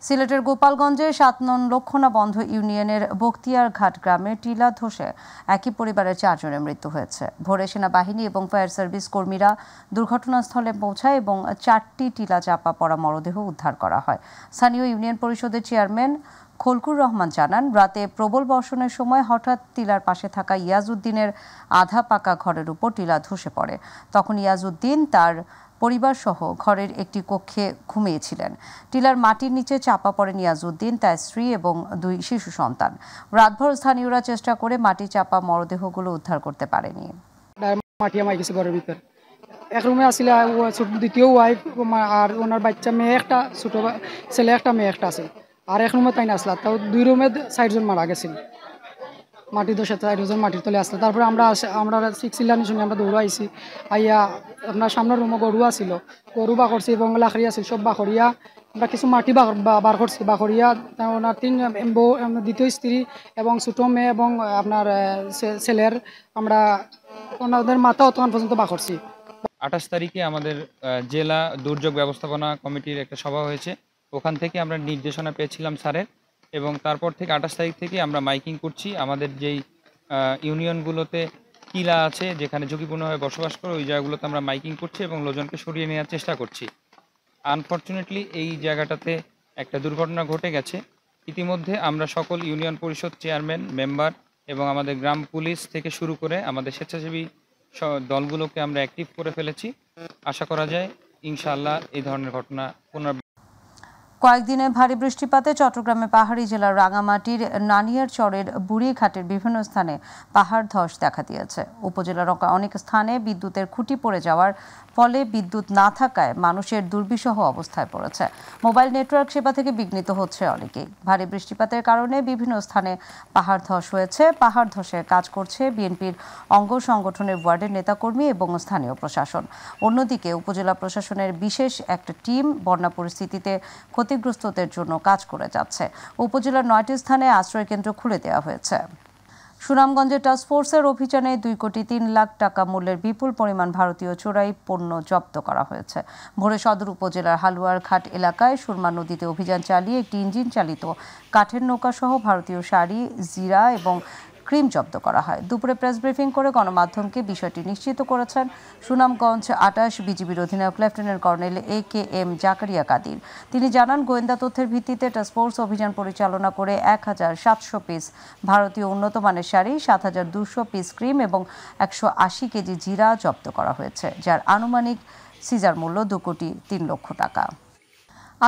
সিলেটের গোপালগঞ্জের ৭ নং লক্ষণা বন্ধ ইউনিয়নের বখতিয়ার ঘাট গ্রামে টিলা ধসে একই পরিবারের 4 জনের মৃত্যু হয়েছে। ভোরে সেনাবাহিনী এবং ফায়ার সার্ভিস কর্মীরা দুর্ঘটনাস্থলে পৌঁছায় এবং 4টি টিলা চাপা পড়া মরদেহ উদ্ধার করা হয়। স্থানীয় ইউনিয়ন পরিষদের চেয়ারম্যান খলকুর রহমান জানান, রাতে প্রবল বর্ষণের সময় হঠাৎ টিলার পাশে থাকা ইয়াজউদ্দিনের আধা পাকা ঘরের উপর টিলা ধসে পড়ে। তখন ইয়াজউদ্দিন তার পরিবার সহ ঘরের একটি কক্ষে ঘুমিয়েছিলেন। টিলার মাটির নিচে চাপা পড়েন ইয়াজউদ্দিন, তার স্ত্রী এবং 2 শিশু সন্তান। রাতভর স্থানীয়রা চেষ্টা করে মাটি চাপা মরদেহগুলো উদ্ধার করতে পারেনি। মাটি আমার গেছে ঘরের ভিতর। এক রুমে আসলে দ্বিতীয় ওয়াইফ আর ওনার বাচ্চা মেয়ে একটা, ছোট ছেলে একটা, মেয়ে একটা আছে। আর এক রুমে তাই না আসলা, তাও 2 রুমে 4 জন মারা গেছিল। মাটি ধসে 4 জন মাটির তলে আসলো। তারপরে আমরা শিখছিলানি শুনে আমরা দৌড় আইছি। আইয়া আপনার সামনের রুমে গরু আসিল, গরু বা করছি এবং লাখড়ি আছিল, সব বাখরিয়া আমরা কিছু মাটি বার করছি। বাখরিয়া ওনার 3 বউ, দ্বিতীয় স্ত্রী এবং ছোট মেয়ে এবং আপনার ছেলের আমরা ওনাদের মাথা অতক্ষণ পর্যন্ত বার করছি। 28 তারিখে আমাদের জেলা দুর্যোগ ব্যবস্থাপনা কমিটির একটা সভা হয়েছে। ওখান থেকে আমরা নির্দেশনা পেয়েছিলাম স্যারের, এবং তারপর থেকে 28 তারিখ থেকে আমরা মাইকিং করছি। আমাদের যেই ইউনিয়নগুলোতে টিলা আছে, যেখানে ঝুঁকিপূর্ণভাবে বসবাস করে, ওই জায়গাগুলোতে আমরা মাইকিং করছি এবং লোকজনকে সরিয়ে নেওয়ার চেষ্টা করছি। আনফর্চুনেটলি এই জায়গাটাতে একটা দুর্ঘটনা ঘটে গেছে। ইতিমধ্যে আমরা সকল ইউনিয়ন পরিষদ চেয়ারম্যান, মেম্বার এবং আমাদের গ্রাম পুলিশ থেকে শুরু করে আমাদের স্বেচ্ছাসেবী দলগুলোকে আমরা অ্যাক্টিভ করে ফেলেছি। আশা করা যায় ইনশাআল্লাহ এই ধরনের ঘটনা কয়েকদিনে ভারী বৃষ্টিপাতে চট্টগ্রামে পাহাড়ি জেলার রাঙামাটির নানিয়ার চরের বুড়িঘাটের বিভিন্ন স্থানে পাহাড় ধস দেখা দিয়েছে। উপজেলার অনেক স্থানে বিদ্যুতের খুঁটি পড়ে যাওয়ার ফলে বিদ্যুৎ না থাকায় মানুষের দুর্বিষহ অবস্থায় পড়েছে। মোবাইল নেটওয়ার্ক সেবা থেকে বিঘ্নিত হচ্ছে অনেকেই। ভারী বৃষ্টিপাতের কারণে বিভিন্ন স্থানে পাহাড় ধস হয়েছে। পাহাড় ধসে কাজ করছে বিএনপির অঙ্গ সংগঠনের ওয়ার্ডের নেতাকর্মী এবং স্থানীয় প্রশাসন। অন্যদিকে উপজেলা প্রশাসনের বিশেষ একটা টিম বন্যা পরিস্থিতিতে ক্ষতিগ্রস্তদের জন্য কাজ করে যাচ্ছে। উপজেলার 9টি স্থানে আশ্রয়কেন্দ্র খুলে দেওয়া হয়েছে। সুনামগঞ্জের টাস্কফোর্সের অভিযানে 2 কোটি 3 লাখ টাকা মূল্যের বিপুল পরিমাণ ভারতীয় চোরাই পণ্য জব্দ করা হয়েছে। ভোরে সদর উপজেলার হালুয়ার ঘাট এলাকায় সুরমা নদীতে অভিযান চালিয়ে একটি ইঞ্জিন চালিত কাঠের নৌকা সহ ভারতীয় শাড়ি, জিরা এবং ক্রিম জব্দ করা হয়। দুপুরে প্রেস ব্রিফিং করে গণমাধ্যমকে বিষয়টি নিশ্চিত করেছেন সুনামগঞ্জ 28 বিজিবির অধিনায়ক lieutenant colonel AKM Zakaria Kadir. তিনি জানান, গোয়েন্দা তথ্যের ভিত্তিতে টাস্কফোর্স অভিযান পরিচালনা করে 1700 পিস ভারতীয় উন্নত মানের শাড়ি, 7200 পিস ক্রিম এবং 180 কেজি জিরা জব্দ করা হয়েছে, যার আনুমানিক সিজার মূল্য 2 কোটি 3 লক্ষ টাকা।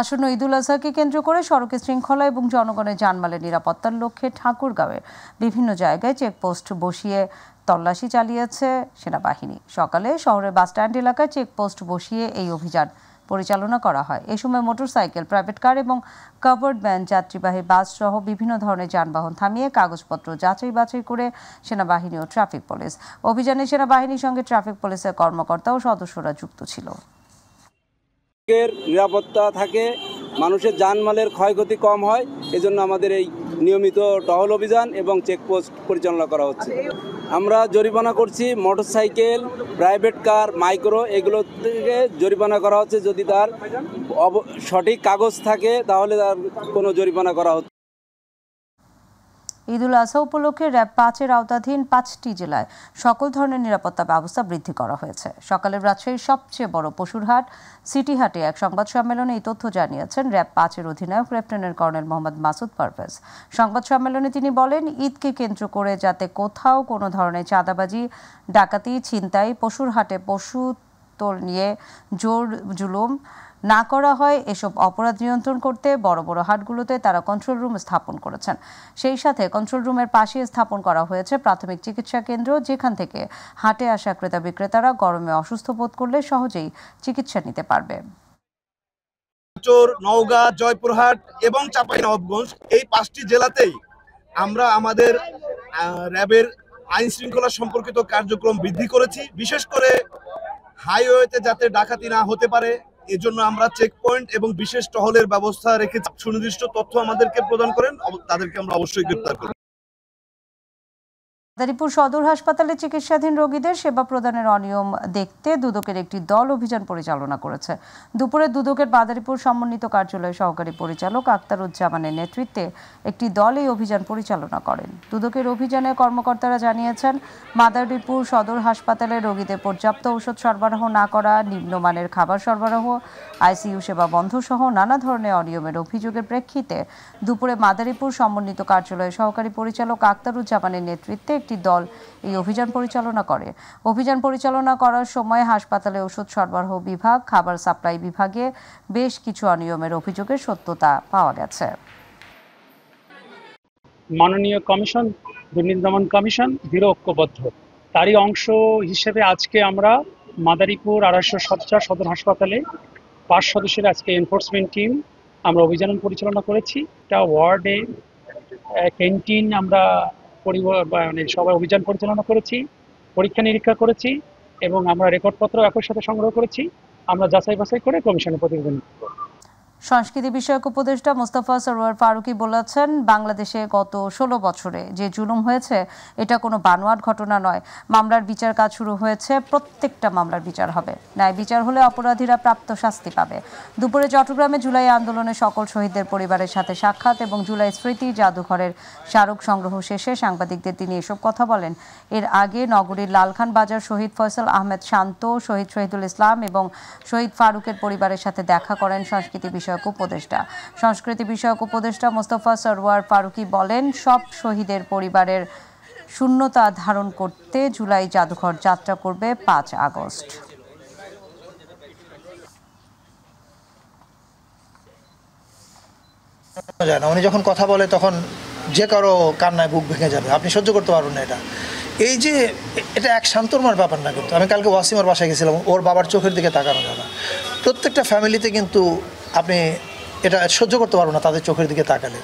আসন্ন ঈদুল আজহাকে কেন্দ্র করে সড়কে শৃঙ্খলা এবং জনগণের জানমালের নিরাপত্তার লক্ষ্যে ঠাকুরগাঁওয়ের বিভিন্ন জায়গায় চেকপোস্ট বসিয়ে তল্লাশি চালিয়েছে সেনাবাহিনী। সকালে শহরের বাসস্ট্যান্ড এলাকায় চেকপোস্ট বসিয়ে এই অভিযান পরিচালনা করা হয়। এ সময় মোটরসাইকেল, প্রাইভেট কার এবং কাভার্ড ভ্যান, যাত্রীবাহী বাস সহ বিভিন্ন ধরনের যানবাহন থামিয়ে কাগজপত্র যাচাই বাছাই করে সেনাবাহিনী ও ট্রাফিক পুলিশ। অভিযানে সেনাবাহিনীর সঙ্গে ট্রাফিক পুলিশের কর্মকর্তা ও সদস্যরা যুক্ত ছিল। নিরাপত্তা থাকে, মানুষের জানমালের ক্ষয়ক্ষতি কম হয়, এজন্য আমাদের এই নিয়মিত টহল অভিযান এবং চেকপোস্ট পরিচালনা করা হচ্ছে। আমরা জরিমানা করছি মোটরসাইকেল, প্রাইভেট কার, মাইক্রো, এগুলো থেকে জরিমানা করা হচ্ছে। যদি তার সঠিক কাগজ থাকে তাহলে তার কোনো জরিমানা করা হচ্ছে। ঈদুল আজহা উপলক্ষে র্যাব 5-এর আওতাধীন 5টি জেলায় সকল ধরনের নিরাপত্তা ব্যবস্থা বৃদ্ধি করা হয়েছে। সকালে রাজশাহীর সবচেয়ে বড় পশুরহাট সিটি হাটে এক সংবাদ সম্মেলনে এই তথ্য জানিয়েছেন র্যাব 5-এর অধিনায়ক লেফটেন্যান্ট কর্নেল মোহাম্মদ মাসুদ পারভেজ। সংবাদ সম্মেলনে তিনি বলেন, ঈদকে কেন্দ্র করে যাতে কোথাও কোনো ধরনের চাঁদাবাজি, ডাকাতি, ছিনতাই, পশুরহাটে পশু তোল নিয়ে জোর জুলুম না করা হয়, এসব অপরাধ নিয়ন্ত্রণ করতে বড় বড় হাটগুলোতে তারা কন্ট্রোল রুম স্থাপন করেছেন। সেই সাথে কন্ট্রোল রুমের পাশে স্থাপন করা হয়েছে প্রাথমিক চিকিৎসা কেন্দ্র, যেখান থেকে হাটে আসা ক্রেতা বিক্রেতারা গরমে অসুস্থ বোধ করলে সহজেই চিকিৎসা নিতে পারবে। নওগাঁ, জয়পুরহাট এবং চাঁপাইনবাবগঞ্জ, এই 5টি জেলাতেই আমরা আমাদের র্যাবের আইন শৃঙ্খলা সম্পর্কিত কার্যক্রম বৃদ্ধি করেছি। বিশেষ করে হাইওয়েতে যাতে ডাকাতি না হতে পারে, এজন্য আমরা চেক পয়েন্ট এবং বিশেষ টহলের ব্যবস্থা রেখেছি। সুনির্দিষ্ট তথ্য আমাদেরকে প্রদান করেন, তাদেরকে আমরা অবশ্যই গ্রেপ্তার করব। মাদারীপুর সদর হাসপাতালে চিকিৎসাধীন রোগীদের সেবা প্রদানের অনিয়ম দেখতে দুদকের একটি দল অভিযান পরিচালনা করেছে। দুপুরে দুদকের মাদারীপুর সমন্বিত কার্যালয়ের সহকারী পরিচালক আক্তারুজ্জামানের নেতৃত্বে একটি দল এই অভিযান পরিচালনা করেন। দুদকের অভিযানে কর্মকর্তারা জানিয়েছেন, মাদারীপুর সদর হাসপাতালে রোগীদের পর্যাপ্ত ঔষধ সরবরাহ না করা, নিম্নমানের খাবার সরবরাহ, আইসিইউ সেবা বন্ধ সহ নানা ধরনের অনিয়মের অভিযোগের প্রেক্ষিতে দুপুরে মাদারীপুর সমন্বিত কার্যালয়ের সহকারী পরিচালক আক্তারুজ্জামানের নেতৃত্বে একটি দল এই অভিযান পরিচালনা করে। অভিযান পরিচালনা করার সময় হাসপাতালে ওষুধ সরবরাহ বিভাগ, খাবার সাপ্লাই বিভাগে বেশ কিছু অনিয়মের অভিযোগের সত্যতা পাওয়া গেছে। মাননীয় কমিশন, দুর্নীতি দমন কমিশন দৃঢ় ঐক্যবদ্ধ। তারই অংশ হিসেবে আজকে আমরা মাদারীপুর 250 শয্যা সদর হাসপাতালে 5 সদস্যের আজকে এনফোর্সমেন্ট টিম আমরা অভিযান পরিচালনা করেছি। একটা ওয়ার্ডে ক্যান্টিন আমরা সবাই অভিযান পরিচালনা করেছি, পরীক্ষা নিরীক্ষা করেছি এবং আমরা রেকর্ডপত্র একই সাথে সংগ্রহ করেছি। আমরা যাচাই বাছাই করে কমিশনে প্রতিবেদন করব। সংস্কৃতি বিষয়ক উপদেষ্টা মোস্তফা সরওয়ার ফারুকী বলেছেন, বাংলাদেশে গত 16 বছরে যে জুলুম হয়েছে এটা কোনো বানোয়াট ঘটনা নয়। মামলার বিচার কাজ শুরু হয়েছে, প্রত্যেকটা মামলার বিচার হবে। ন্যায় বিচার হলে অপরাধীরা প্রাপ্ত শাস্তি পাবে। দুপুরে চট্টগ্রামে জুলাই আন্দোলনে সকল শহীদদের পরিবারের সাথে সাক্ষাৎ এবং জুলাই স্মৃতি জাদুঘরের স্মারক সংগ্রহ শেষে সাংবাদিকদের তিনি এসব কথা বলেন। এর আগে নগরীর লালখান বাজার শহীদ ফয়সাল আহমেদ শান্ত, শহীদ শহীদুল ইসলাম এবং শহীদ ফারুকের পরিবারের সাথে দেখা করেন সংস্কৃতি সংস্কৃতি বিষয়ক উপদেষ্টা মোস্তফা সরওয়ার ফারুকী বলেন, সব শহীদের পরিবারের শূন্যতা ধারণ করতে জুলাই জাদুঘর যাত্রা করবে 5 আগস্ট। উনি যখন কথা বলে তখন যে কারো কান্নায় বুক ভেঙে যাবে, আপনি সহ্য করতে পারবেন না। এই যে এটা এক শান্তমার ব্যাপার না। কিন্তু আমি কালকে ওয়াসিমার বাসায় গেছিলাম, ওর বাবার চোখের দিকে তাকানো যাবে না। প্রত্যেকটা ফ্যামিলিতে কিন্তু আপনি এটা সহ্য করতে পারবেন না তাদের চোখের দিকে তাকালে।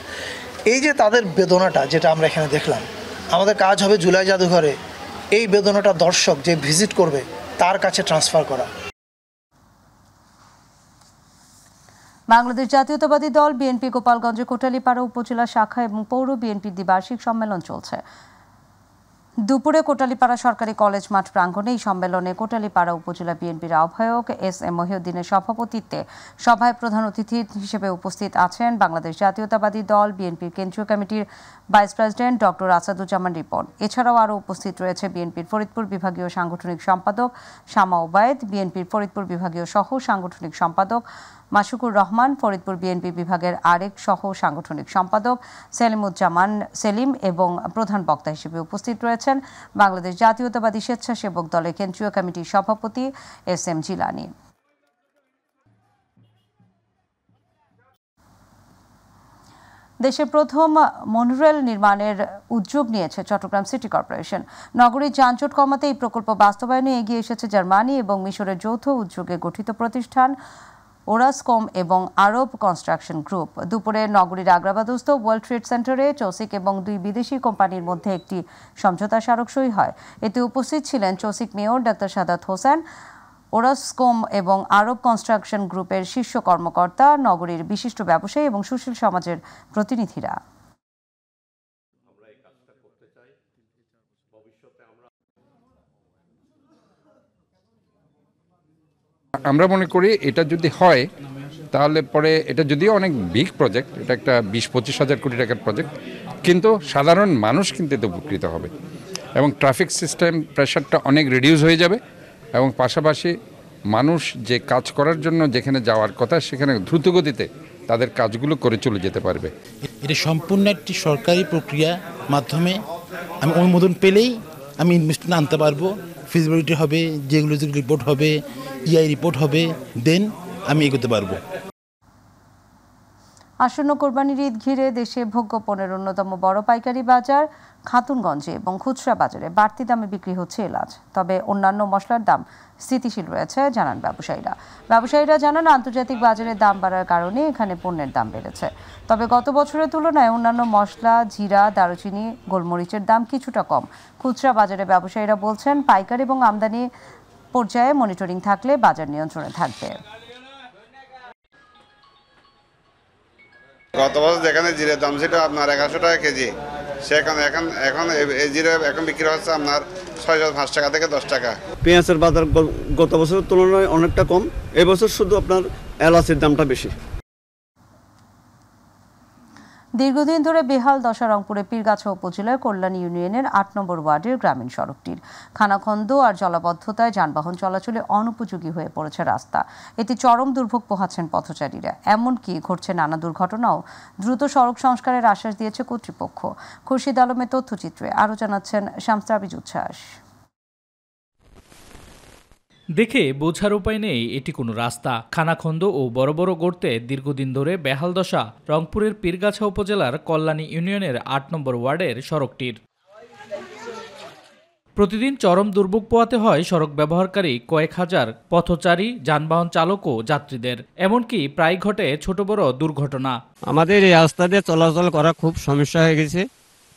এই যে তাদের বেদনাটা যেটা আমরা এখানে দেখলাম, আমাদের কাজ হবে জুলাই জাদুঘরে এই বেদনাটা দর্শক যে ভিজিট করবে তার কাছে ট্রান্সফার করা। বাংলাদেশ জাতীয়তাবাদী দল বিএনপি গোপালগঞ্জে কোটালীপাড়া উপজেলা শাখা এবং পৌর বিএনপির দ্বিবার্ষিক সম্মেলন চলছে। দুপুরে কোটালীপাড়া সরকারি কলেজ মাঠ প্রাঙ্গণে এই সম্মেলনে কোটালীপাড়া উপজেলা বিএনপির আহ্বায়ক এস.এম. মহিউদ্দিনের সভাপতিত্বে সভায় প্রধান অতিথি হিসেবে উপস্থিত আছেন বাংলাদেশ জাতীয়তাবাদী দল বিএনপির কেন্দ্রীয় কমিটির vice president doctor Asaduzzaman Ripon. এছাড়াও আরও উপস্থিত রয়েছে বিএনপির ফরিদপুর বিভাগীয় সাংগঠনিক সম্পাদক শামা ওবায়েদ, বিএনপির ফরিদপুর বিভাগীয় সহ সাংগঠনিক সম্পাদক মাসুকুর রহমান, ফরিদপুর বিএনপি বিভাগের আরেক সহ সাংগঠনিক সম্পাদক সেলিমুজ্জামান সেলিম এবং প্রধান বক্তা হিসেবে উপস্থিত রয়েছেন বাংলাদেশ জাতীয়তাবাদী স্বেচ্ছাসেবক দলের কেন্দ্রীয় কমিটির সভাপতি এস.এম. জিলানী। দেশের প্রথম মনোরেল নির্মাণের উদ্যোগ নিয়েছে চট্টগ্রাম সিটি কর্পোরেশন। নগরীর যানজট কমাতে এই প্রকল্প বাস্তবায়নে এগিয়ে এসেছে জার্মানি এবং মিশরের যৌথ উদ্যোগে গঠিত প্রতিষ্ঠান ওরাসকম এবং আরব কনস্ট্রাকশন গ্রুপ। দুপুরে নগরীর আগ্রাবাদস্থ ওয়ার্ল্ড ট্রেড সেন্টারে চসিক এবং 2 বিদেশি কোম্পানির মধ্যে একটি সমঝোতা স্মারক সই হয়। এতে উপস্থিত ছিলেন চসিক mayor doctor Sadat Hossain, Orascom এবং আরব কনস্ট্রাকশন গ্রুপের শীর্ষ কর্মকর্তা, নগরীর বিশিষ্ট ব্যবসায়ী এবং সুশীল সমাজের প্রতিনিধিরা। আমরা মনে করি এটা যদি হয় তাহলে পরে এটা যদিও অনেক বিগ প্রজেক্ট, এটা একটা 20-25 হাজার কোটি টাকার প্রজেক্ট, কিন্তু সাধারণ মানুষ কিন্তু এতে উপকৃত হবে এবং ট্রাফিক সিস্টেম প্রেশারটা অনেক রিডিউস হয়ে যাবে এবং পাশাপাশি মানুষ যে কাজ করার জন্য যেখানে যাওয়ার কথা সেখানে দ্রুতগতিতে তাদের কাজগুলো করে চলে যেতে পারবে। এটা সম্পূর্ণ একটি সরকারি প্রক্রিয়া মাধ্যমে আমি অনুমোদন পেলেই আমি ইনভেস্টমেন্ট আনতে পারবো, ফিজিবিলিটি হবে, যেগুলো রিপোর্ট হবে, ইআই রিপোর্ট হবে, দেন আমি এগোতে পারবো। আসন্ন কোরবানির ঈদ ঘিরে দেশে ভোগ্য পণ্যের অন্যতম বড় পাইকারি বাজার খাতুনগঞ্জে এবং খুচরা বাজারে বাড়তি দামে বিক্রি হচ্ছে এলাচ। তবে অন্যান্য মশলার দাম স্থিতিশীল রয়েছে জানান ব্যবসায়ীরা জানান, আন্তর্জাতিক বাজারে দাম বাড়ার কারণে এখানে পণ্যের দাম বেড়েছে। তবে গত বছরের তুলনায় অন্যান্য মশলা, জিরা, দারুচিনি, গোলমরিচের দাম কিছুটা কম। খুচরা বাজারে ব্যবসায়ীরা বলছেন, পাইকারি এবং আমদানি পর্যায়ে মনিটরিং থাকলে বাজার নিয়ন্ত্রণে থাকবে। গত বছর যেখানে জিরের দাম ছিল আপনার 1100 টাকা কেজি, সে এখন জিরো এখন বিক্রি হচ্ছে আপনার 6.5 টাকা থেকে 10 টাকা। পেঁয়াজের বাজার গত বছরের তুলনায় অনেকটা কম, এবছর শুধু আপনার এলাচির দামটা বেশি। দীর্ঘদিন ধরে বেহাল দশা রংপুরের পীরগাছা উপজেলার কল্যাণী ইউনিয়নের ৮ নম্বর ওয়ার্ডের গ্রামীণ সড়কটির। খানাখন্দ আর জলাবদ্ধতায় যানবাহন চলাচলে অনুপযোগী হয়ে পড়েছে রাস্তা। এতে চরম দুর্ভোগ পোহাচ্ছেন পথচারীরা। এমনকি ঘটছে নানা দুর্ঘটনাও। দ্রুত সড়ক সংস্কারের আশ্বাস দিয়েছে কর্তৃপক্ষ। খুরশিদ আলমের তথ্যচিত্রে আরও জানাচ্ছেন শামস উচ্ছ্বাস। দেখে বোঝার উপায় নেই এটি কোনো রাস্তা। খানাখন্দ ও বড় বড় গর্তে দীর্ঘদিন ধরে বেহাল দশা রংপুরের পীরগাছা উপজেলার কল্যাণী ইউনিয়নের ৮ নম্বর ওয়ার্ডের সড়কটির। প্রতিদিন চরম দুর্ভোগ পোহাতে হয় সড়ক ব্যবহারকারী কয়েক হাজার পথচারী, যানবাহন চালক ও যাত্রীদের। এমনকি প্রায় ঘটে ছোট বড় দুর্ঘটনা। আমাদের এই রাস্তা দিয়ে চলাচল করা খুব সমস্যা হয়ে গেছে।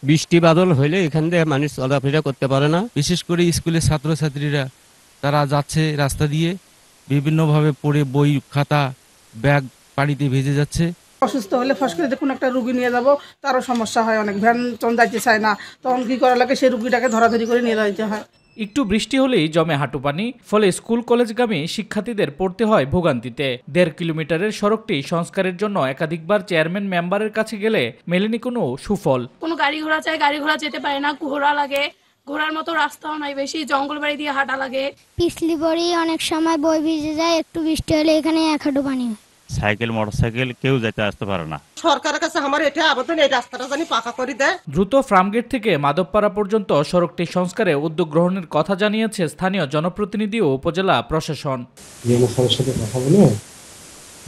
বৃষ্টি বাদল হইলে এখান দিয়ে মানুষ চলাফেরা করতে পারে না। বিশেষ করে স্কুলের ছাত্রছাত্রীরা তারা যাচ্ছে রাস্তা দিয়ে, বিভিন্নভাবে পড়ে বই খাতা ব্যাগ পানিতে ভেজে যাচ্ছে। অসুস্থ হলে ফস করে কোনো একটা রুগী নিয়ে যাব, তারও সমস্যা হয়। অনেক ভ্যান যাইতে চায় না, তখন কি করা লাগে, সেই রুগীটাকে ধরাধরি করে নিয়ে যাইতে হয়। একটু বৃষ্টি হলেই জমে হাঁটু পানি, ফলে স্কুল কলেজগামী শিক্ষার্থীদের পড়তে হয় ভোগান্তিতে। 1.5 কিলোমিটারের সড়কটি সংস্কারের জন্য একাধিকবার চেয়ারম্যান মেম্বারের কাছে গেলে মেলেনি কোনো সুফল। কোনো গাড়ি ঘোড়া চাই, গাড়ি ঘোড়া যেতে পারে না, ঘোড়া লাগে, ঘোড়ার মতো রাস্তাও নাই, বেশি জঙ্গল বাড়ি দিয়ে হাঁটা লাগে। পিছলি পড়ি অনেক সময় বই ভিজে যায়, একটু বৃষ্টি হলে এখানে 1 হাঁটু পানি হয়। সাইকেল মোটরসাইকেল কেউ যেতে আসতে পারে না। সরকারের কাছে আমার এটা আবেদন, এই রাস্তাটা জানি পাকা করে দেয়। দ্রুত ফার্মগেট থেকে মাধবপাড়া পর্যন্ত সড়কটি সংস্কারে উদ্যোগ গ্রহণের কথা জানিয়েছে স্থানীয় জনপ্রতিনিধি ও উপজেলা প্রশাসন। সাথে কথা বলে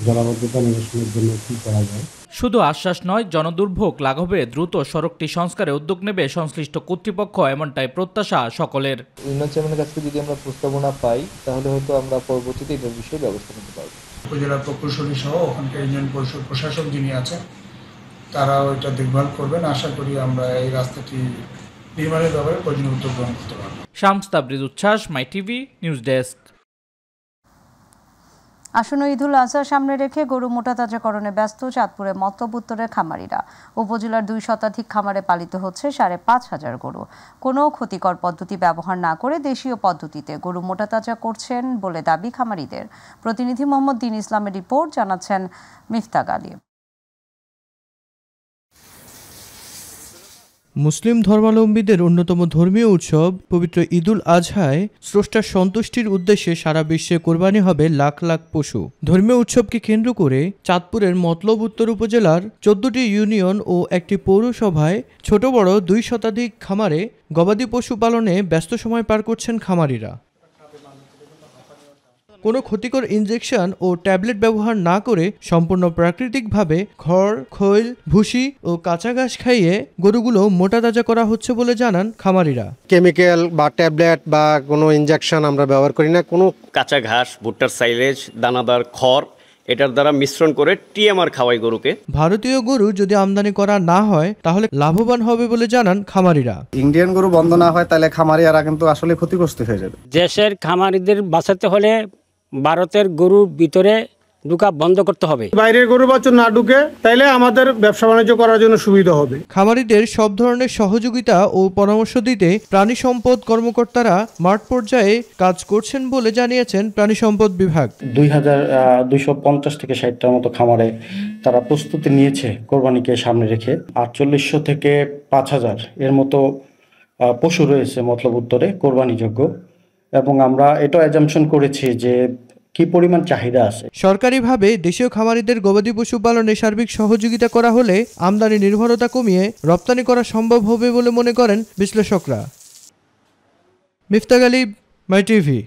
জলাবদ্ধতা নিরসনের জন্য কি করা যায়। শুধু আশ্বাস নয়, জনদুর্ভোগ লাঘবে দ্রুত সড়কটি সংস্কারে উদ্যোগ নেবে সংশ্লিষ্ট কর্তৃপক্ষ, এমনটাই প্রত্যাশা সকলের। ইউনিয়ন চেয়ারম্যানের কাছে যদি আমরা প্রস্তাবনা পাই, তাহলে হয়তো আমরা পরবর্তীতে এই বিষয়ে ব্যবস্থা নিতে পারব। উপজেলা প্রকৌশলী সহ ওখানকার ইউনিয়ন পরিষদ প্রশাসক যিনি আছেন, তারা ওইটা দেখভাল করবেন। আশা করি আমরা এই রাস্তাটি নির্মাণের ব্যাপারে প্রয়োজনীয় উদ্যোগ গ্রহণ করতে পারব। শামস উচ্ছ্বাস, মাই টিভি নিউজ ডেস্ক। আসন্ন ঈদুল আজহা সামনে রেখে গরু মোটা তাজাকরণে ব্যস্ত চাঁদপুরের মতলব উত্তরের খামারিরা। উপজেলার 2 শতাধিক খামারে পালিত হচ্ছে 5,500 গরু। কোনো ক্ষতিকর পদ্ধতি ব্যবহার না করে দেশীয় পদ্ধতিতে গরু মোটা তাজা করছেন বলে দাবি খামারিদের। প্রতিনিধি মোহাম্মদ দিন ইসলামের রিপোর্ট, জানাচ্ছেন মিফতাক আলী। মুসলিম ধর্মাবলম্বীদের অন্যতম ধর্মীয় উৎসব পবিত্র ঈদুল আজহায় স্রষ্টার সন্তুষ্টির উদ্দেশ্যে সারা বিশ্বে কোরবানি হবে লাখ লাখ পশু। ধর্মীয় উৎসবকে কেন্দ্র করে চাঁদপুরের মতলব উত্তর উপজেলার 14টি ইউনিয়ন ও একটি পৌরসভায় ছোট বড় 2 শতাধিক খামারে গবাদি পশু পালনে ব্যস্ত সময় পার করছেন খামারিরা। কোনো ক্ষতিকর ইনজেকশন ও ট্যাবলেট ব্যবহার না করে সম্পূর্ণ প্রাকৃতিকভাবে খড়, খৈল, ভুসি ও কাঁচা ঘাস খাইয়ে গরুগুলো মোটা তাজা করা হচ্ছে বলে জানান খামারিরা। কেমিক্যাল বা ট্যাবলেট বা কোনো ইনজেকশন আমরা ব্যবহার করি না। কোনো কাঁচা ঘাস, ভুট্টার সাইলেজ, দানাদার খড় এটার দ্বারা মিশ্রণ করে টিএমআর খাওয়াই গরুকে। ভারতীয় গরু যদি আমদানি করা না হয় তাহলে লাভবান হবে বলে জানান খামারিরা। ইন্ডিয়ান গরু বন্ধ না হয় তাহলে খামারিরা কিন্তু আসলে ক্ষতিগ্রস্ত হয়ে যাবে। দেশের খামারিদের বাঁচাতে হলে ভারতের গরুর ভিতরে ঢুকা বন্ধ করতে হবে। বাইরের গরু বাছুর না ঢুকে তাইলে আমাদের ব্যবসা বাণিজ্য করার জন্য সুবিধা হবে। খামারিদের সব ধরনের সহযোগিতা ও পরামর্শ দিতে প্রাণী সম্পদ কর্মকর্তারা মাঠ পর্যায়ে কাজ করছেন বলে জানিয়েছেন প্রাণী সম্পদ বিভাগ। 2250 থেকে 60টার মতো খামারে তারা প্রস্তুতি নিয়েছে কোরবানিকে সামনে রেখে। 4800 থেকে 5000 এর মতো পশু রয়েছে মতলব উত্তরে কোরবানিযোগ্য, এবং আমরা এটা অ্যাজাম্পশন করেছি যে কি পরিমাণ চাহিদা আছে। সরকারিভাবে দেশীয় খামারিদের গবাদি পশু পালনে সার্বিক সহযোগিতা করা হলে আমদানি নির্ভরতা কমিয়ে রপ্তানি করা সম্ভব হবে বলে মনে করেন বিশ্লেষকরা। মিফতাক আলী, মাই টিভি।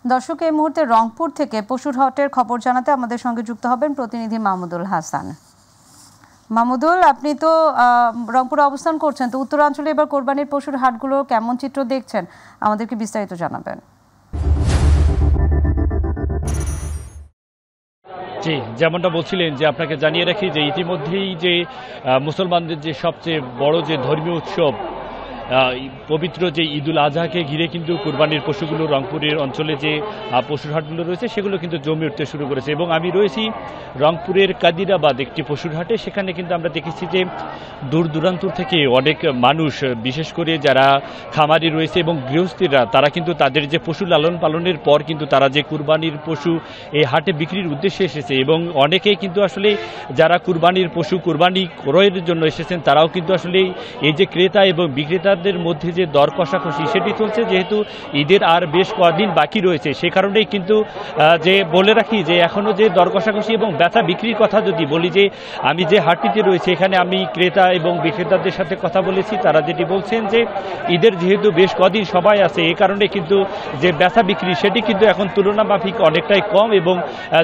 দর্শক, এই মুহূর্তে রংপুর থেকে পশুর হাটের খবর জানাতে আমাদের সঙ্গে যুক্ত হবেন প্রতিনিধি মাহমুদুল হাসান। মাহমুদুল, আপনি তো রংপুরে অবস্থান করছেন, তো উত্তরাঞ্চলে এবার কোরবানির পশুর হাটগুলো কেমন চিত্র দেখছেন, আমাদেরকে বিস্তারিত জানাবেন। জি, যেমনটা বলছিলেন যে আপনাকে জানিয়ে রাখি যে ইতিমধ্যেই যে মুসলমানদের যে সবচেয়ে বড় যে ধর্মীয় উৎসব পবিত্র যে ঈদুল আজহাকে ঘিরে কিন্তু কুরবানির পশুগুলো রংপুরের অঞ্চলে যে পশুর হাটগুলো রয়েছে সেগুলো কিন্তু জমে উঠতে শুরু করেছে। এবং আমি রয়েছি রংপুরের কাদিরাবাদ একটি পশুর হাটে। সেখানে কিন্তু আমরা দেখেছি যে দূর দূরান্ত থেকে অনেক মানুষ, বিশেষ করে যারা খামারি রয়েছে এবং গৃহস্থীরা, তারা কিন্তু তাদের যে পশু লালন পালনের পর কিন্তু তারা যে কুরবানির পশু এই হাটে বিক্রির উদ্দেশ্যে এসেছে। এবং অনেকেই কিন্তু আসলে যারা কুরবানির পশু কুরবানি ক্রয়ের জন্য এসেছেন তারাও কিন্তু আসলে এই যে ক্রেতা এবং বিক্রেতাদের মধ্যে যে দর কষাকষি সেটি চলছে, যেহেতু ঈদের আর বেশ কদিন বাকি রয়েছে। সে কারণেই কিন্তু যে বলে রাখি যে এখনও যে দর কষাকষি এবং ব্যথা বিক্রির কথা যদি বলি, যে আমি যে হাটটিতে রয়েছে এখানে আমি ক্রেতা এবং বিক্রেতাদের সাথে কথা বলেছি, তারা যেটি বলছেন যে ঈদের যেহেতু বেশ কদিন সবাই আছে এই কারণে কিন্তু যে ব্যথা বিক্রি সেটি কিন্তু এখন তুলনামাফিক অনেকটাই কম। এবং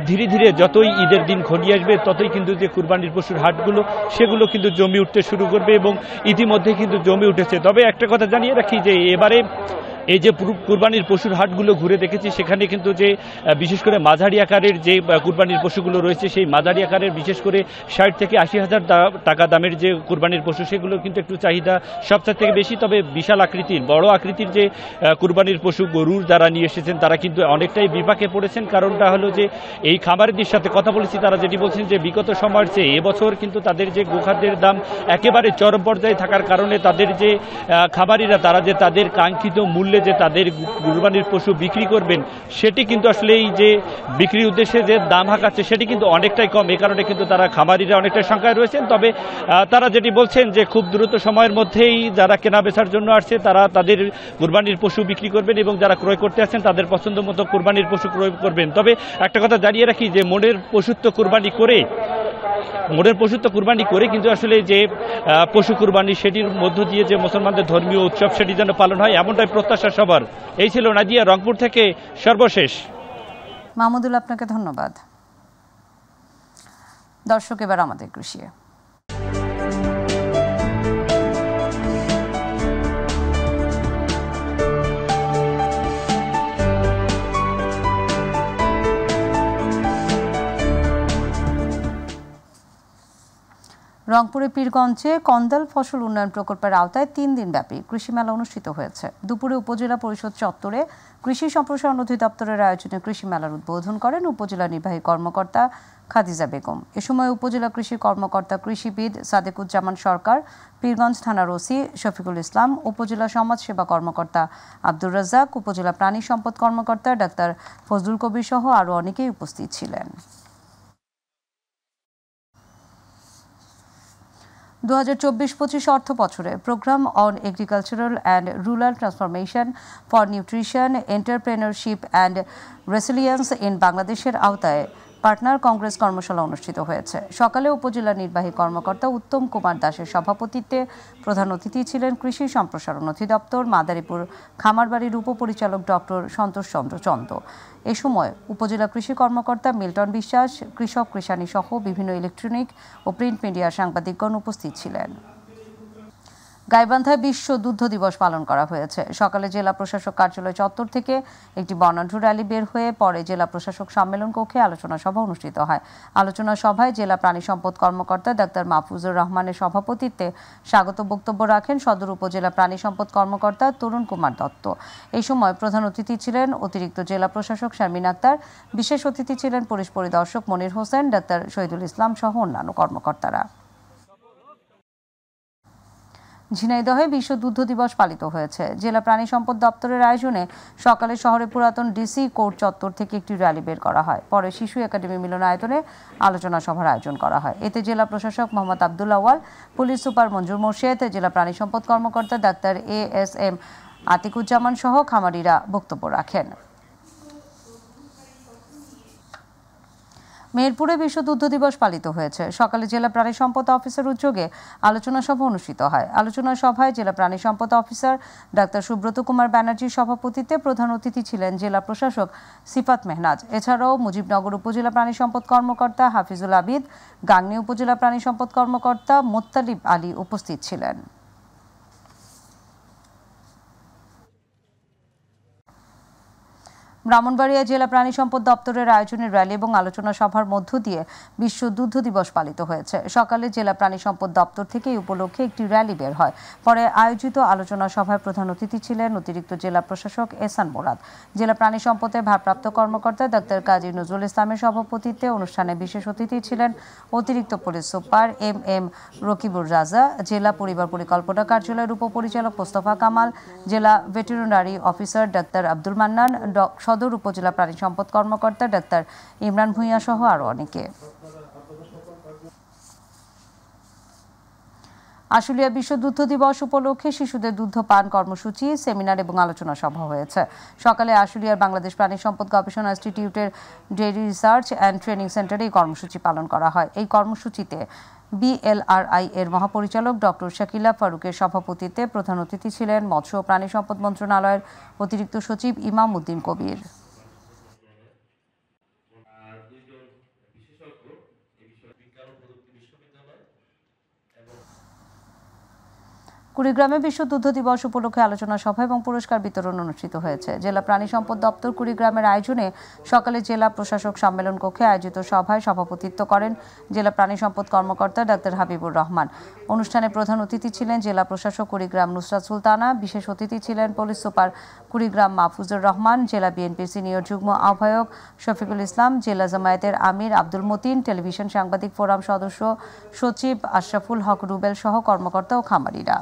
ধীরে ধীরে যতই ঈদের দিন ঘনিয়ে আসবে ততই কিন্তু যে কুরবানির পশুর হাটগুলো সেগুলো কিন্তু জমে উঠতে শুরু করবে এবং ইতিমধ্যে কিন্তু জমে উঠেছে। তবে একটা কথা জানিয়ে রাখি যে এবারে এই যে কুরবানির পশুর হাটগুলো ঘুরে দেখেছি সেখানে কিন্তু যে বিশেষ করে মাঝারি আকারের যে কুরবানির পশুগুলো রয়েছে সেই মাঝারি আকারের বিশেষ করে 60 থেকে 80,000 টাকা দামের যে কুরবানির পশু সেগুলো কিন্তু একটু চাহিদা সবচেয়ে থেকে বেশি। তবে বিশাল আকৃতির বড় আকৃতির যে কুরবানির পশু গরুর যারা নিয়ে এসেছেন তারা কিন্তু অনেকটাই বিপাকে পড়েছেন। কারণটা হলো যে এই খামারিদের সাথে কথা বলেছি, তারা যেটি বলছেন যে বিগত সময়ের চেয়ে এবছর কিন্তু তাদের যে গোখাদ্যের দাম একেবারে চরম পর্যায়ে থাকার কারণে তাদের যে খামারিরা তারা যে তাদের কাঙ্ক্ষিত মূল্য যে তাদের কুরবানির পশু বিক্রি করবেন সেটি কিন্তু আসলে এই যে বিক্রির উদ্দেশ্যে যে দাম হাঁকাচ্ছে সেটি কিন্তু অনেকটাই কম। এই কারণে কিন্তু তারা খামারিরা অনেকটাই সংখ্যায় রয়েছেন। তবে তারা যেটি বলছেন যে খুব দ্রুত সময়ের মধ্যেই যারা কেনা বেচার জন্য আসছে তারা তাদের কুরবানির পশু বিক্রি করবেন এবং যারা ক্রয় করতে আসছেন তাদের পছন্দ মতো কুরবানির পশু ক্রয় করবেন। তবে একটা কথা জানিয়ে রাখি যে মনের পশুত্ব কুরবানি করে কিন্তু আসলে যে পশু কুরবানি সেটির মধ্য দিয়ে যে মুসলমানদের ধর্মীয় উৎসব সেটি যেন পালন হয় এমনটাই প্রত্যাশা সবার। এই ছিল নাজিয়া, রংপুর থেকে সর্বশেষ। মাহমুদুল, আপনাকে ধন্যবাদ। দর্শক, এবার আমাদের কৃষি। রংপুরের পীরগঞ্জে কন্দাল ফসল উন্নয়ন প্রকল্পের আওতায় 3 দিন ব্যাপী কৃষি মেলা অনুষ্ঠিত হয়েছে। দুপুরে উপজেলা পরিষদ চত্বরে কৃষি সম্প্রসারণ অধিদপ্তরের আয়োজনে কৃষি মেলার উদ্বোধন করেন উপজেলা নির্বাহী কর্মকর্তা খাদিজা বেগম। এ সময় উপজেলা কৃষি কর্মকর্তা কৃষিবিদ সাদেকুজ্জামান সরকার, পীরগঞ্জ থানার ওসি শফিকুল ইসলাম, উপজেলা সমাজ সেবা কর্মকর্তা আব্দুর রাজ্জাক, উপজেলা প্রাণী সম্পদ কর্মকর্তা ডাক্তার ফজলুল কবির সহ আরও অনেকেই উপস্থিত ছিলেন। 2024-25 অর্থ বছরে program on agricultural and rural transformation for nutrition, entrepreneurship and resilience in বাংলাদেশের আওতায় পার্টনার কংগ্রেস কর্মশালা অনুষ্ঠিত হয়েছে। সকালে উপজেলা নির্বাহী কর্মকর্তা উত্তম কুমার দাসের সভাপতিত্বে প্রধান অতিথি ছিলেন কৃষি সম্প্রসারণ অধিদপ্তর মাদারীপুর খামারবাড়ির উপপরিচালক ডক্টর সন্তোষ চন্দ্র চন্দ। এ সময় উপজেলা কৃষি কর্মকর্তা মিল্টন বিশ্বাস, কৃষক কৃষানী সহ বিভিন্ন ইলেকট্রনিক ও প্রিন্ট মিডিয়ার সাংবাদিকগণ উপস্থিত ছিলেন। গাইবান্ধায় বিশ্ব দুগ্ধ দিবস পালন করা হয়েছে। সকালে জেলা প্রশাসক কার্যালয় চত্বর থেকে একটি বর্ণাঢ্য র্যালি বের হয়ে পরে জেলা প্রশাসক সম্মেলন কক্ষে আলোচনা সভা অনুষ্ঠিত হয়। আলোচনা সভায় জেলা প্রাণী সম্পদ কর্মকর্তা ডাক্তার মাহফুজুর রহমানের সভাপতিত্বে স্বাগত বক্তব্য রাখেন সদর উপজেলা প্রাণী সম্পদ কর্মকর্তা তরুণ কুমার দত্ত। এই সময় প্রধান অতিথি ছিলেন অতিরিক্ত জেলা প্রশাসক শারমিন আক্তার, বিশেষ অতিথি ছিলেন পুলিশ পরিদর্শক মনির হোসেন, ডাক্তার শহীদুল ইসলাম সহ অন্যান্য কর্মকর্তারা। ঝিনাইদহে বিশ্ব দুগ্ধ দিবস পালিত হয়েছে। জেলা প্রাণী সম্পদ দপ্তরের আয়োজনে সকালে শহরে পুরাতন ডিসি কোর্ট চত্বর থেকে একটি র্যালি বের করা হয়। পরে শিশু একাডেমি মিলনায়তনে আলোচনা সভার আয়োজন করা হয়। এতে জেলা প্রশাসক মোহাম্মদ আব্দুল আওয়াল, পুলিশ সুপার মঞ্জুর মোর্শেদ, জেলা প্রাণী সম্পদ কর্মকর্তা ডাক্তার ASM আতিকুজ্জামান সহ খামারিরা বক্তব্য রাখেন। মেহেরপুরে বিশ্ব দুগ্ধ দিবস পালিত হয়েছে। সকালে জেলা প্রাণী সম্পদ অফিসার উদ্যোগে আলোচনা সভা অনুষ্ঠিত হয়। আলোচনা সভায় জেলা প্রাণী সম্পদ অফিসার ডাক্তার সুব্রত কুমার ব্যানার্জির সভাপতিত্বে প্রধান অতিথি ছিলেন জেলা প্রশাসক সিফাত মেহনাজ। এছাড়াও মুজিবনগর উপজেলা প্রাণী সম্পদ কর্মকর্তা হাফিজুল আবিদ, গাংনী উপজেলা প্রাণী সম্পদ কর্মকর্তা মোত্তালিব আলী উপস্থিত ছিলেন। ব্রাহ্মণবাড়িয়া জেলা প্রাণী সম্পদ দপ্তরের আয়োজনে র্যালি এবং আলোচনা সভার মধ্য দিয়ে বিশ্ব দুগ্ধ দিবস পালিত হয়েছে। সকালে জেলা প্রাণী সম্পদ দপ্তর থেকে এই উপলক্ষে একটি র্যালি বের হয়। পরে আয়োজিত আলোচনা সভায় প্রধান অতিথি ছিলেন অতিরিক্ত জেলা প্রশাসক এহসান মোরাদ। জেলা প্রাণী সম্পদের ভারপ্রাপ্ত কর্মকর্তা ডাক্তার কাজী নজরুল ইসলামের সভাপতিত্বে অনুষ্ঠানে বিশেষ অতিথি ছিলেন অতিরিক্ত পুলিশ সুপার এম রকিবুর রাজা, জেলা পরিবার পরিকল্পনা কার্যালয়ের উপপরিচালক মোস্তফা কামাল, জেলা veterinary officer doctor Abdul Mannan, সদর উপজেলা প্রাণী সম্পদ কর্মকর্তা ডাক্তার ইমরান ভূঁইয়া সহ আরো অনেকে। আশুলিয়া বিশ্ব দুগ্ধ দিবস উপলক্ষে শিশুদের দুগ্ধ পান কর্মসূচি, সেমিনার এবং আলোচনা সভা হয়েছে। সকালে আশুলিয়ার বাংলাদেশ প্রাণী সম্পদ গবেষণা ইনস্টিটিউটের ডেইরি রিসার্চ অ্যান্ড ট্রেনিং সেন্টারে এই কর্মসূচি পালন করা হয়। এই কর্মসূচিতে BLRI এর মহাপরিচালক ডক্টর শাকিলা ফারুকের সভাপতিত্বে প্রধান অতিথি ছিলেন মৎস্য ও প্রাণী সম্পদ মন্ত্রণালয়ের অতিরিক্ত সচিব ইমাম উদ্দিন কবির। কুড়িগ্রামে বিশ্ব দুগ্ধ দিবস উপলক্ষে আলোচনা সভা এবং পুরস্কার বিতরণ অনুষ্ঠিত হয়েছে। জেলা প্রাণী সম্পদ দপ্তর কুড়িগ্রামের আয়োজনে সকালে জেলা প্রশাসক সম্মেলন কক্ষে আয়োজিত সভায় সভাপতিত্ব করেন জেলা প্রাণী সম্পদ কর্মকর্তা ডাক্তার হাবিবুর রহমান। অনুষ্ঠানে প্রধান অতিথি ছিলেন জেলা প্রশাসক কুড়িগ্রাম নুসরাত সুলতানা, বিশেষ অতিথি ছিলেন পুলিশ সুপার কুড়িগ্রাম মাহফুজুর রহমান, জেলা বিএনপির সিনিয়র যুগ্ম আহ্বায়ক শফিকুল ইসলাম, জেলা জামায়াতের আমির আব্দুল মতিন, টেলিভিশন সাংবাদিক ফোরাম সদস্য সচিব আশরাফুল হক রুবেল সহ কর্মকর্তা ও খামারিরা।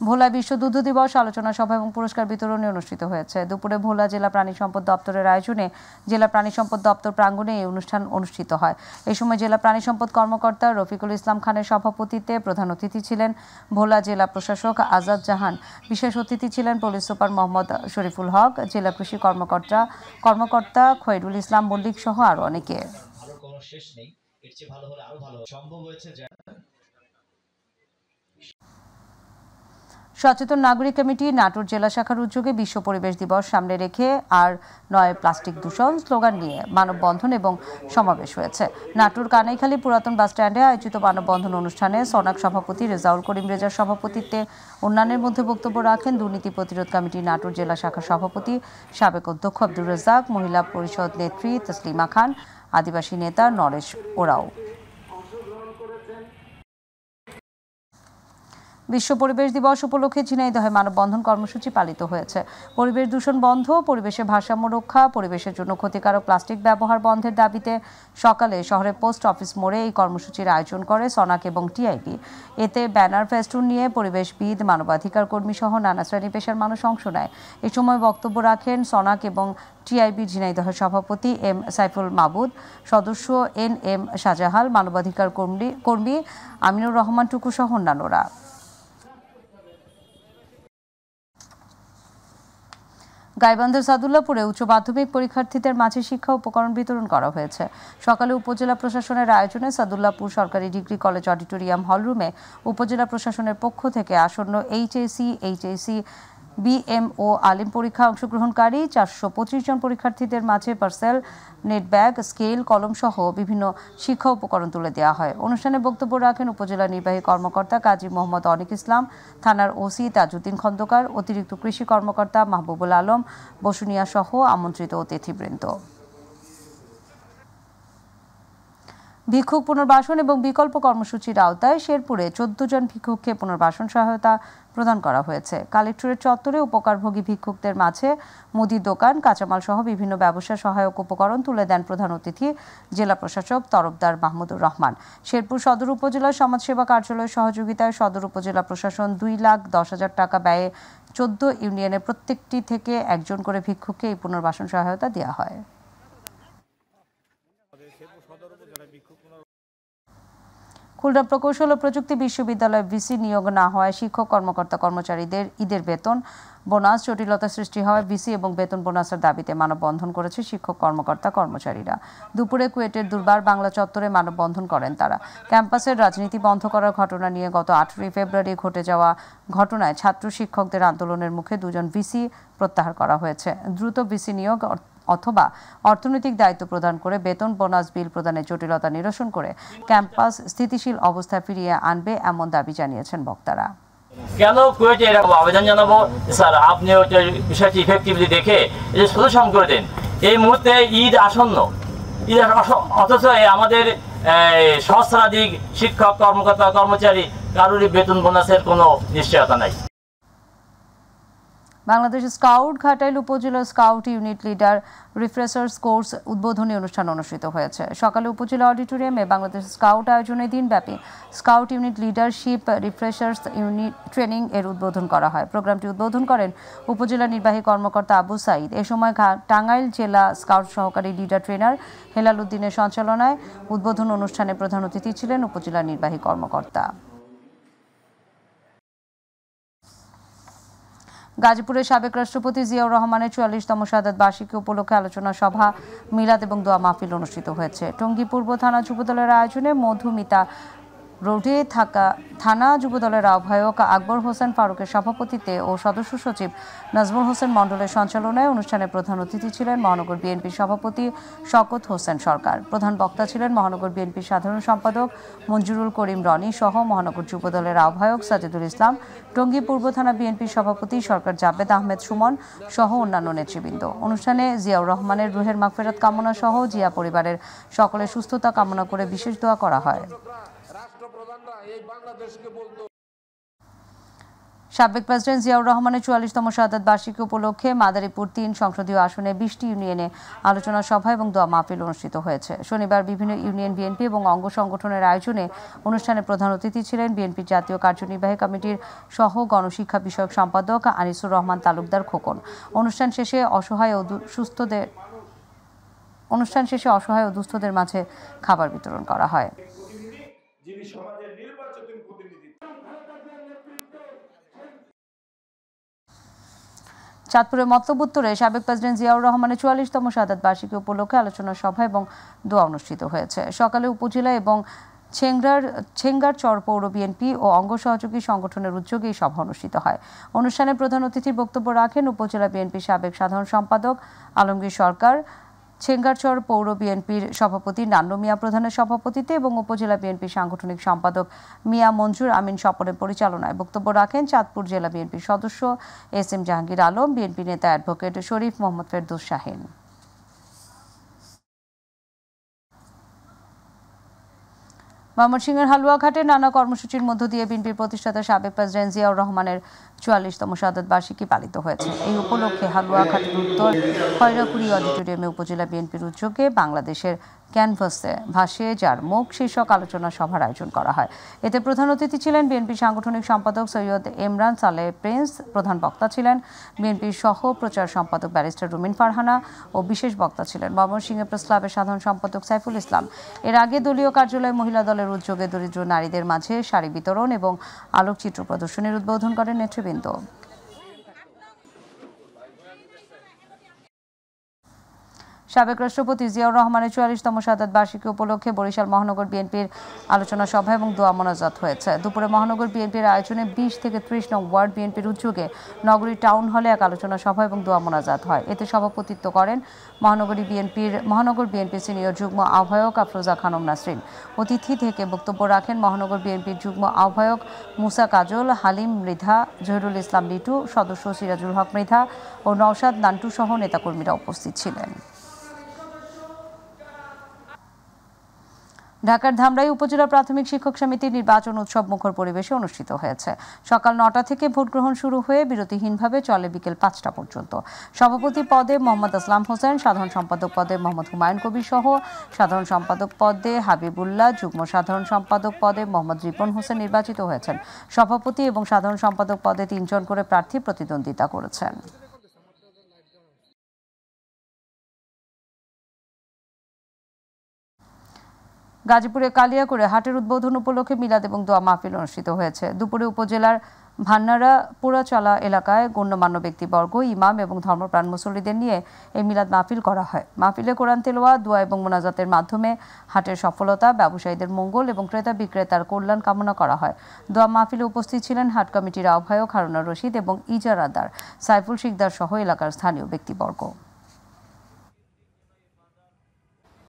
ভোলা বিশ্ব দুগ্ধ দিবস আলোচনা সভা এবং পুরস্কার বিতরণী অনুষ্ঠিত হয়েছে। দুপুরে ভোলা জেলা প্রাণী সম্পদ দপ্তরের আয়োজনে জেলা প্রাণী সম্পদ দপ্তর প্রাঙ্গণে এই অনুষ্ঠান অনুষ্ঠিত হয়। এই সময় জেলা প্রাণী সম্পদ কর্মকর্তা রফিকুল ইসলাম খানের সভাপতিত্বে প্রধান অতিথি ছিলেন ভোলা জেলা প্রশাসক আজাদ জাহান, বিশেষ অতিথি ছিলেন পুলিশ সুপার মোহাম্মদ শরীফুল হক, জেলা কৃষি কর্মকর্তা খৈরুল ইসলাম মল্লিক সহ আরো অনেকে। সচেতন নাগরিক কমিটি নাটোর জেলা শাখার উদ্যোগে বিশ্ব পরিবেশ দিবস সামনে রেখে আর নয় প্লাস্টিক দূষণ স্লোগান নিয়ে মানববন্ধন এবং সমাবেশ হয়েছে। নাটোর কানাইখালী পুরাতন বাস স্ট্যান্ডে আয়োজিত মানববন্ধন অনুষ্ঠানে সনাক সভাপতি রেজাউল করিম রেজার সভাপতিত্বে অন্যান্যের মধ্যে বক্তব্য রাখেন দুর্নীতি প্রতিরোধ কমিটি নাটোর জেলা শাখার সভাপতি সাবেক অধ্যক্ষ আব্দুর রাজ্জাক, মহিলা পরিষদ নেত্রী তসলিমা খান, আদিবাসী নেতা নরেশ ওরাও। বিশ্ব পরিবেশ দিবস উপলক্ষে ঝিনাইদহে মানববন্ধন কর্মসূচি পালিত হয়েছে। পরিবেশ দূষণ বন্ধ, পরিবেশের ভারসাম্য রক্ষা, পরিবেশের জন্য ক্ষতিকারক প্লাস্টিক ব্যবহার বন্ধের দাবিতে সকালে শহরের পোস্ট অফিস মোড়ে এই কর্মসূচির আয়োজন করে সনাক এবং টিআইবি। এতে ব্যানার ফেস্টুন নিয়ে পরিবেশবিদ, মানবাধিকার কর্মী সহ নানা শ্রেণী পেশার মানুষ অংশ নেয়। এ সময় বক্তব্য রাখেন সনাক এবং টিআইবি ঝিনাইদহের সভাপতি এম সাইফুল মাবুদ, সদস্য NM শাহজাহাল, মানবাধিকার কর্মী আমিনুর রহমান টুকু সহ অন্যান্যরা। গাইবান্ধার সাদুল্লাপুরে উচ্চ মাধ্যমিক পরীক্ষার্থীদের মাঝে শিক্ষা উপকরণ বিতরণ করা হয়েছে। সকালে উপজেলা প্রশাসনের আয়োজনে সাদুল্লাপুর সরকারি ডিগ্রি কলেজ অডিটোরিয়াম হলরুমে উপজেলা প্রশাসনের পক্ষ থেকে আসন্ন HAC BMO আলিম পরীক্ষা অংশগ্রহণকারী 425 জন পরীক্ষার্থীদের মাঝে পার্সেল, নেট ব্যাগ, স্কেল, কলম সহ বিভিন্ন শিক্ষা উপকরণ তুলে দেওয়া হয়। অনুষ্ঠানে বক্তব্য রাখেন উপজেলা নির্বাহী কর্মকর্তা কাজী মোহাম্মদ অনিক ইসলাম, থানার ওসি তাজউদ্দিন খন্দকার, অতিরিক্ত কৃষি কর্মকর্তা মাহবুবুল আলম বসুনিয়া সহ আমন্ত্রিত অতিথিবৃন্দ। ভিক্ষুক পুনর্বাসন এবং বিকল্প কর্মসূচির আওতায় শেরপুরে 14 জন ভিক্ষুককে পুনর্বাসন সহায়তা প্রদান করা হয়েছে। কালেক্টরেট চত্বরে উপকারভোগী ভিক্ষুকদের মাঝে মুদির দোকান, কাঁচামাল সহ বিভিন্ন ব্যবসা সহায়ক উপকরণ তুলে দেন প্রধান অতিথি জেলা প্রশাসক তরফদার মাহমুদুর রহমান। শেরপুর সদর উপজেলার সমাজসেবা কার্যালয়ের সহযোগিতায় সদর উপজেলা প্রশাসন 2,10,000 টাকা ব্যয়ে 14 ইউনিয়নের প্রত্যেকটি থেকে একজন করে ভিক্ষুককে এই পুনর্বাসন সহায়তা দেওয়া হয়। খুলনা প্রকৌশল ও প্রযুক্তি বিশ্ববিদ্যালয় ভিসি নিয়োগ না হওয়ায় শিক্ষক কর্মকর্তা কর্মচারীদের ঈদের বেতন বোনাস জটিলতা সৃষ্টি হওয়ায় ভিসি এবং বেতন বোনাসের দাবিতে মানববন্ধন করেছে শিক্ষক কর্মকর্তা কর্মচারীরা। দুপুরে কুয়েটের দুর্বার বাংলা চত্বরে মানববন্ধন করেন তারা। ক্যাম্পাসের রাজনীতি বন্ধ করার ঘটনা নিয়ে গত 18 ফেব্রুয়ারি ঘটে যাওয়া ঘটনায় ছাত্র শিক্ষকদের আন্দোলনের মুখে 2 জন ভিসি প্রত্যাহার করা হয়েছে। দ্রুত ভিসি নিয়োগ অথবা অর্থনৈতিক দায়িত্ব প্রদান করে বেতন বোনাস বিল প্রদানের জটিলতা নিরসন করে ক্যাম্পাস স্থিতিশীল অবস্থায় ফিরিয়ে আনবে এমন দাবি জানিয়েছেন বক্তারা। কেন কুয়েটে এরকম আবেদন জানাবো স্যার আপনি ওইটা বিষয়টি ইফেক্টিভলি দেখে এই সলিউশন করে দেন। এই মুহূর্তে ঈদ আসন্ন, অথচ আমাদের সহস্রাধিক শিক্ষক কর্মকর্তা কর্মচারী কারোরই বেতন বোনাসের কোনো নিশ্চয়তা নাই। বাংলাদেশ স্কাউট ঘাটাইল উপজেলা scout unit leader refreshers course উদ্বোধনী অনুষ্ঠান অনুষ্ঠিত হয়েছে। সকালে উপজেলা অডিটোরিয়ামে বাংলাদেশ স্কাউট আয়োজনে দিনব্যাপী scout unit leadership refreshers unit training এর উদ্বোধন করা হয়। প্রোগ্রামটি উদ্বোধন করেন উপজেলা নির্বাহী কর্মকর্তা আবু সাইদ। এ সময় টাঙ্গাইল জেলা স্কাউট সহকারী লিডার ট্রেনার হেলাল উদ্দিনের সঞ্চালনায় উদ্বোধন অনুষ্ঠানে প্রধান অতিথি ছিলেন উপজেলা নির্বাহী কর্মকর্তা। গাজীপুরের সাবেক রাষ্ট্রপতি জিয়াউর রহমানের ৪৪তম শাহাদাত বার্ষিকী উপলক্ষে আলোচনা সভা, মিলাদ এবং দোয়া মাহফিল অনুষ্ঠিত হয়েছে। টঙ্গী পূর্ব থানা যুবদলের আয়োজনে মধুমিতা রোডে থাকা থানা যুবদলের আহ্বায়ক আকবর হোসেন ফারুকের সভাপতিত্বে ও সদস্য সচিব নাজমুল হোসেন মণ্ডলের সঞ্চালনায় অনুষ্ঠানে প্রধান অতিথি ছিলেন মহানগর বিএনপির সভাপতি শওকত হোসেন সরকার। প্রধান বক্তা ছিলেন মহানগর বিএনপির সাধারণ সম্পাদক মঞ্জুরুল করিম রনি সহ মহানগর যুবদলের আহ্বায়ক সাজিদুল ইসলাম, টঙ্গী পূর্ব থানা বিএনপির সভাপতি সরকার জাবেদ আহমেদ সুমন সহ অন্যান্য নেতৃবৃন্দ। অনুষ্ঠানে জিয়াউর রহমানের রুহের মাগফিরাত কামনা সহ জিয়া পরিবারের সকলের সুস্থতা কামনা করে বিশেষ দোয়া করা হয়। সাবেক প্রেসিডেন্ট জিয়াউর রহমানের ৪৪তম শাহাদাত বার্ষিকী উপলক্ষে মাদারীপুর ৩ সংসদীয় আসনে ২০টি ইউনিয়নে আলোচনা সভা এবং দোয়া মাহফিল অনুষ্ঠিত হয়েছে। শনিবার বিভিন্ন ইউনিয়ন বিএনপি এবং অঙ্গ সংগঠনের আয়োজনে অনুষ্ঠানে প্রধান অতিথি ছিলেন বিএনপির জাতীয় কার্যনির্বাহী কমিটির সহ গণশিক্ষা বিষয়ক সম্পাদক আনিসুর রহমান তালুকদার খোকন। অনুষ্ঠান শেষে অসহায় ও দুস্থদের মাঝে খাবার বিতরণ করা হয়। চাঁদপুরের মতলব উত্তরে সাবেক প্রেসিডেন্ট জিয়াউর রহমানের ৪৪তম শাহাদাত বার্ষিকী উপলক্ষে আলোচনা সভা এবং দোয়া অনুষ্ঠিত হয়েছে। সকালে উপজেলা এবং ছেঙ্গারচর পৌর বিএনপি ও অঙ্গ সহযোগী সংগঠনের উদ্যোগে এই সভা অনুষ্ঠিত হয়। অনুষ্ঠানে প্রধান অতিথির বক্তব্য রাখেন উপজেলা বিএনপির সাবেক সাধারণ সম্পাদক আলমগীর সরকার, ছেঙ্গারচর পৌর বিএনপির সভাপতি নান্নু মিয়া প্রধানের সভাপতিত্বে এবং উপজেলা বিএনপির সাংগঠনিক সম্পাদক মিয়া মঞ্জুর আমিন স্বপনের পরিচালনায় বক্তব্য রাখেন চাঁদপুর জেলা বিএনপির সদস্য এস.এম. জাহাঙ্গীর আলম, বিএনপি নেতা অ্যাডভোকেট শরীফ মোহাম্মদ ফেরদৌস শাহীন। ময়মনসিংহের হালুয়াঘাটে নানা কর্মসূচির মধ্য দিয়ে বিএনপির প্রতিষ্ঠাতা সাবেক প্রেসিডেন্ট জিয়াউর রহমানের ৪৪তম শাহাদাত বার্ষিকী পালিত হয়েছে। এই উপলক্ষে হালুয়াঘাটের উত্তর খয়রাকুড়ি অডিটোরিয়ামে উপজেলা বিএনপির উদ্যোগে বাংলাদেশের ক্যানভাসে ভাসে যার মুখ শীর্ষক আলোচনা সভার আয়োজন করা হয়। এতে প্রধান অতিথি ছিলেন বিএনপির সাংগঠনিক সম্পাদক সৈয়দ ইমরান সালেহ প্রিন্স। প্রধান বক্তা ছিলেন বিএনপির সহ প্রচার সম্পাদক ব্যারিস্টার রুমিন ফারহানা ও বিশেষ বক্তা ছিলেন ময়মনসিংহ প্রেস ক্লাবের সাধারণ সম্পাদক সাইফুল ইসলাম। এর আগে দলীয় কার্যালয়ে মহিলা দলের উদ্যোগে দরিদ্র নারীদের মাঝে শাড়ি বিতরণ এবং আলোকচিত্র প্রদর্শনীর উদ্বোধন করেন নেতৃবৃন্দ। সাবেক রাষ্ট্রপতি জিয়াউর রহমানের ৪৪তম শাহাদাত বার্ষিকী উপলক্ষে বরিশাল মহানগর বিএনপির আলোচনা সভা এবং দোয়া মোনাজাত হয়েছে। দুপুরে মহানগর বিএনপির আয়োজনে ২০ থেকে ৩০ নং ওয়ার্ড বিএনপির উদ্যোগে নগরী টাউন হলে এক আলোচনা সভা এবং দোয়া মোনাজাত হয়। এতে সভাপতিত্ব করেন মহানগর বিএনপির সিনিয়র যুগ্ম আহ্বায়ক আফরোজা খানম নাসরিন। অতিথি থেকে বক্তব্য রাখেন মহানগর বিএনপির যুগ্ম আহ্বায়ক মুসা কাজল, হালিম মৃধা, জহিরুল ইসলাম লিটু, সদস্য সিরাজুল হক মৃধা ও নওশাদ নান্টু সহ নেতাকর্মীরা উপস্থিত ছিলেন। ঢাকার ধামরাই উপজেলা প্রাথমিক শিক্ষক সমিতির নির্বাচন উৎসব মুখর পরিবেশে অনুষ্ঠিত হয়েছে। সকাল ৯টা থেকে ভোট গ্রহণ শুরু হয়ে বিরতিহীনভাবে চলে বিকেল ৫টা পর্যন্ত। সভাপতি পদে মোহাম্মদ আসলাম হোসেন, সাধারণ সম্পাদক পদে মোহাম্মদ হুমায়ুন কবির সহ সাধারণ সম্পাদক পদে হাবিবুল্লাহ, যুগ্ম সাধারণ সম্পাদক পদে মোহাম্মদ রিপন হোসেন নির্বাচিত হয়েছেন। সভাপতি এবং সাধারণ সম্পাদক পদে ৩ জন করে প্রার্থী প্রতিদ্বন্দ্বিতা করেছেন। গাজীপুরে কালিয়াকৈরে হাটের উদ্বোধন উপলক্ষে মিলাদ এবং দোয়া মাহফিল অনুষ্ঠিত হয়েছে। দুপুরে উপজেলার ভান্নারা পোড়াচলা এলাকায় গণ্যমান্য ব্যক্তিবর্গ, ইমাম এবং ধর্মপ্রাণ মুসল্লিদের নিয়ে এই মিলাদ মাহফিল করা হয়। মাহফিলে কোরআন তেলাওয়াত, দোয়া এবং মোনাজাতের মাধ্যমে হাটের সফলতা, ব্যবসায়ীদের মঙ্গল এবং ক্রেতা বিক্রেতার কল্যাণ কামনা করা হয়। দোয়া মাহফিলে উপস্থিত ছিলেন হাট কমিটির আহ্বায়ক হারুনা রশিদ এবং ইজারাদার সাইফুল শিকদার সহ এলাকার স্থানীয় ব্যক্তিবর্গ।